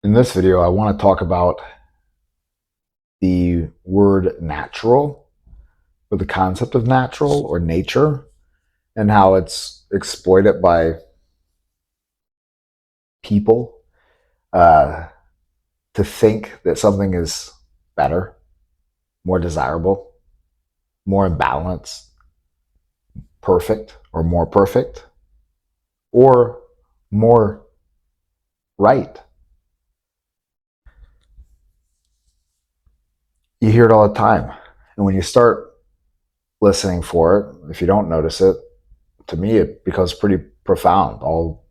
In this video, I want to talk about the word natural, or the concept of natural or nature, and how it's exploited by people uh, to think that something is better, more desirable, more in balance, perfect, or more perfect, or more right. You hear it all the time. And when you start listening for it, if you don't notice it, to me, it becomes pretty profound. I'll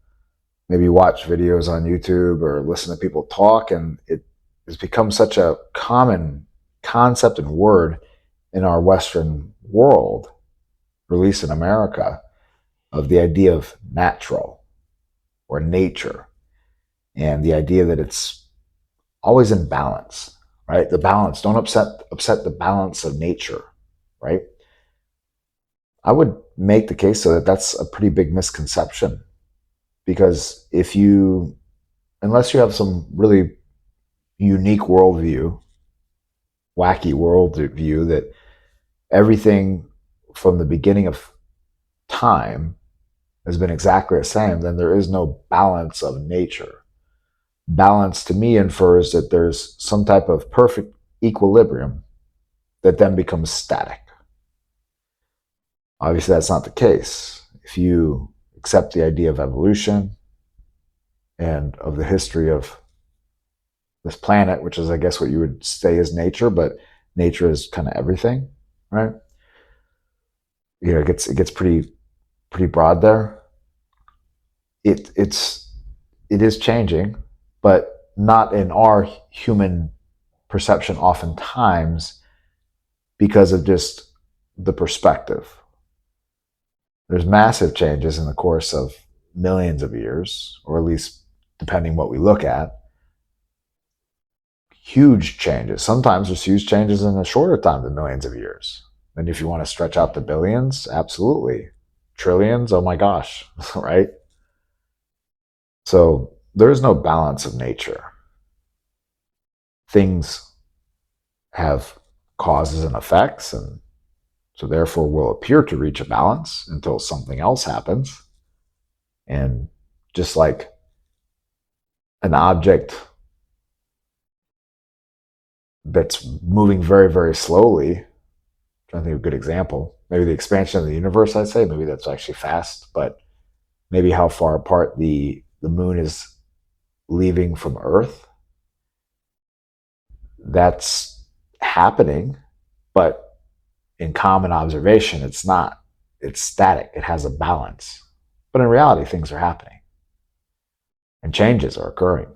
maybe watch videos on YouTube or listen to people talk, and it has become such a common concept and word in our Western world, or at least in America, of the idea of natural or nature, and the idea that it's always in balance, right? The balance, don't upset the balance of nature, right? I would make the case so that that's a pretty big misconception, because if you, unless you have some really unique worldview, wacky worldview that everything from the beginning of time has been exactly the same, then there is no balance of nature. Balance to me infers that there's some type of perfect equilibrium that then becomes static. Obviously, that's not the case. If you accept the idea of evolution and of the history of this planet, which is, I guess, what you would say is nature, but nature is kind of everything, right? It gets pretty broad there. It is changing, but not in our human perception oftentimes, because of just the perspective. There's massive changes in the course of millions of years, or at least depending what we look at. Huge changes. Sometimes there's huge changes in a shorter time than millions of years. And if you want to stretch out to billions, absolutely. Trillions, oh my gosh, right? So there is no balance of nature. Things have causes and effects, and so therefore will appear to reach a balance until something else happens. And just like an object that's moving very, very slowly, I'm trying to think of a good example. Maybe the expansion of the universe, I'd say. Maybe that's actually fast, but maybe how far apart the moon is leaving from Earth. That's happening, but in common observation, it's not. It's static. It has a balance. But in reality, things are happening and changes are occurring.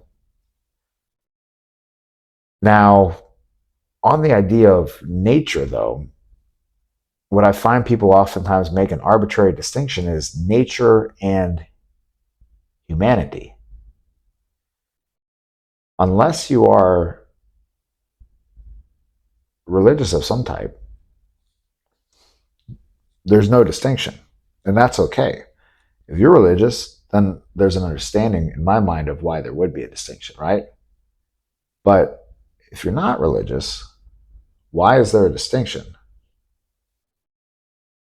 Now, on the idea of nature, though, what I find people oftentimes make an arbitrary distinction is nature and humanity. Unless you are religious of some type, there's no distinction. And that's okay. If you're religious, then there's an understanding in my mind of why there would be a distinction, right? But if you're not religious, why is there a distinction?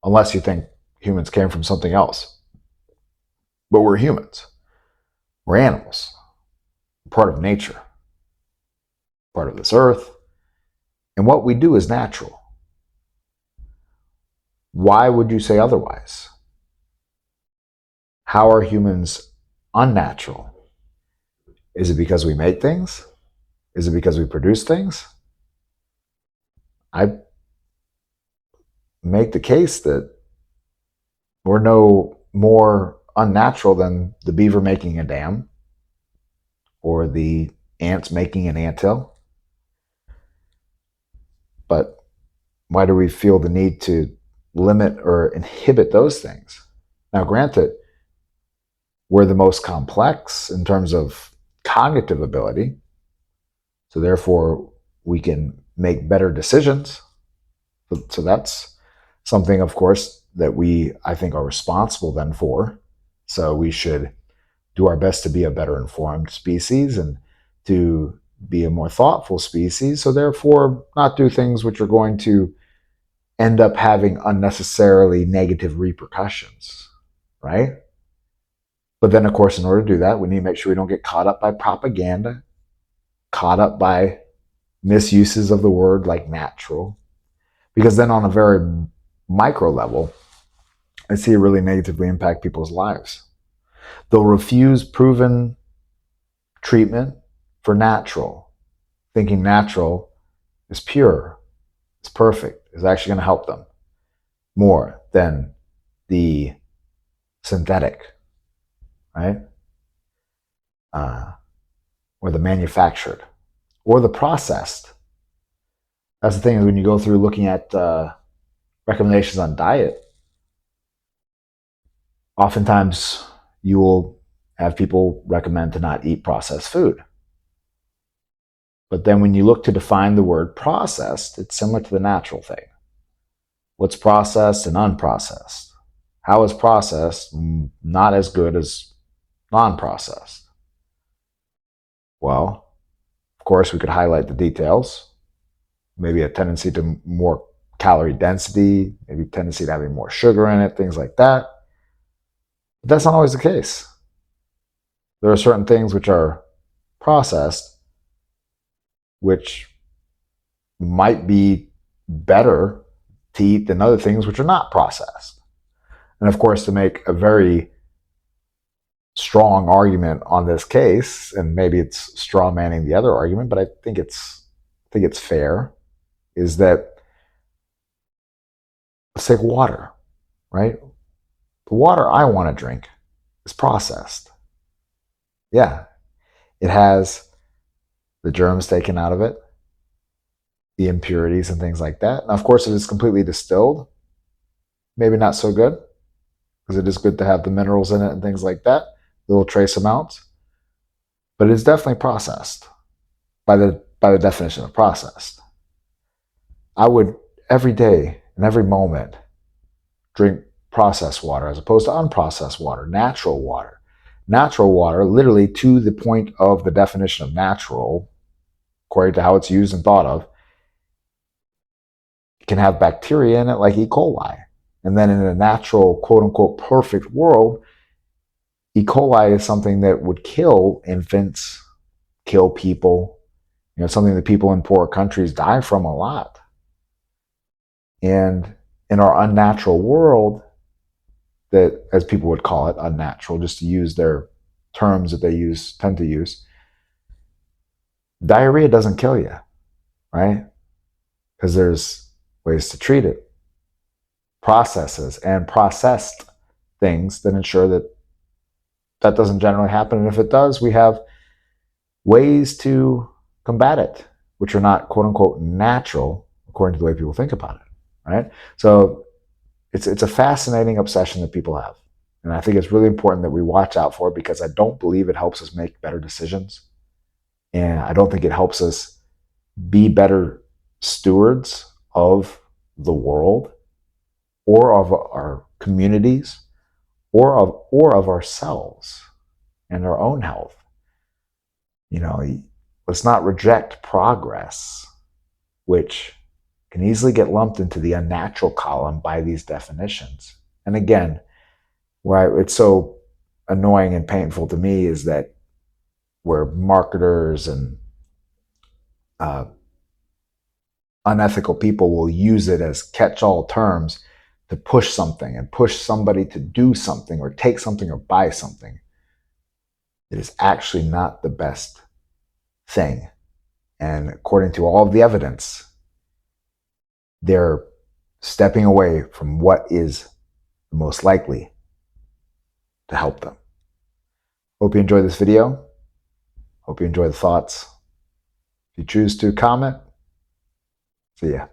Unless you think humans came from something else. But we're humans. We're animals. We're part of nature, part of this earth. And what we do is natural. Why would you say otherwise? How are humans unnatural? Is it because we make things? Is it because we produce things? I make the case that we're no more unnatural than the beaver making a dam or the ants making an anthill. But why do we feel the need to limit or inhibit those things? Now, granted, we're the most complex in terms of cognitive ability, so therefore we can make better decisions. So that's something, of course, that we, I think, are responsible then for. So we should do our best to be a better informed species and to be a more thoughtful species, so therefore not do things which are going to end up having unnecessarily negative repercussions, right? But then, of course, in order to do that, we need to make sure we don't get caught up by propaganda, caught up by misuses of the word like natural, because then on a very micro level, I see it really negatively impact people's lives. They'll refuse proven treatment for natural, thinking natural is pure, is perfect, is actually going to help them more than the synthetic, right? Or the manufactured, or the processed. That's the thing, is when you go through looking at recommendations on diet, oftentimes you will have people recommend to not eat processed food. But then when you look to define the word processed, it's similar to the natural thing. What's processed and unprocessed? How is processed not as good as non-processed? Well, of course, we could highlight the details. Maybe a tendency to more calorie density, maybe a tendency to having more sugar in it, things like that. But that's not always the case. There are certain things which are processed, which might be better to eat than other things which are not processed. And of course, to make a very strong argument on this case, and maybe it's straw manning the other argument, but I think it's fair, is that, let's take water, right? The water I want to drink is processed. Yeah, it has the germs taken out of it, the impurities and things like that. And of course, if it's completely distilled, maybe not so good, because it is good to have the minerals in it and things like that, little trace amounts. But it's definitely processed by the definition of processed. I would every day and every moment drink processed water as opposed to unprocessed water, natural water. Natural water, literally to the point of the definition of natural, according to how it's used and thought of, can have bacteria in it like E. coli. And then in a natural, quote unquote, perfect world, E. coli is something that would kill infants, kill people, something that people in poor countries die from a lot. And in our unnatural world, that, as people would call it, unnatural, just to use their terms that they tend to use, diarrhea doesn't kill you, right? Because there's ways to treat it, processes and processed things that ensure that that doesn't generally happen. And if it does, we have ways to combat it, which are not, quote unquote, natural, according to the way people think about it, right? So it's a fascinating obsession that people have. And I think it's really important that we watch out for it, because I don't believe it helps us make better decisions. And I don't think it helps us be better stewards of the world or of our communities or of ourselves and our own health. Let's not reject progress, which can easily get lumped into the unnatural column by these definitions. And again, where it's so annoying and painful to me is that where marketers and unethical people will use it as catch-all terms to push something and push somebody to do something or take something or buy something. It is actually not the best thing. And according to all of the evidence, they're stepping away from what is most likely to help them. Hope you enjoyed this video. Hope you enjoy the thoughts. If you choose to comment, see ya.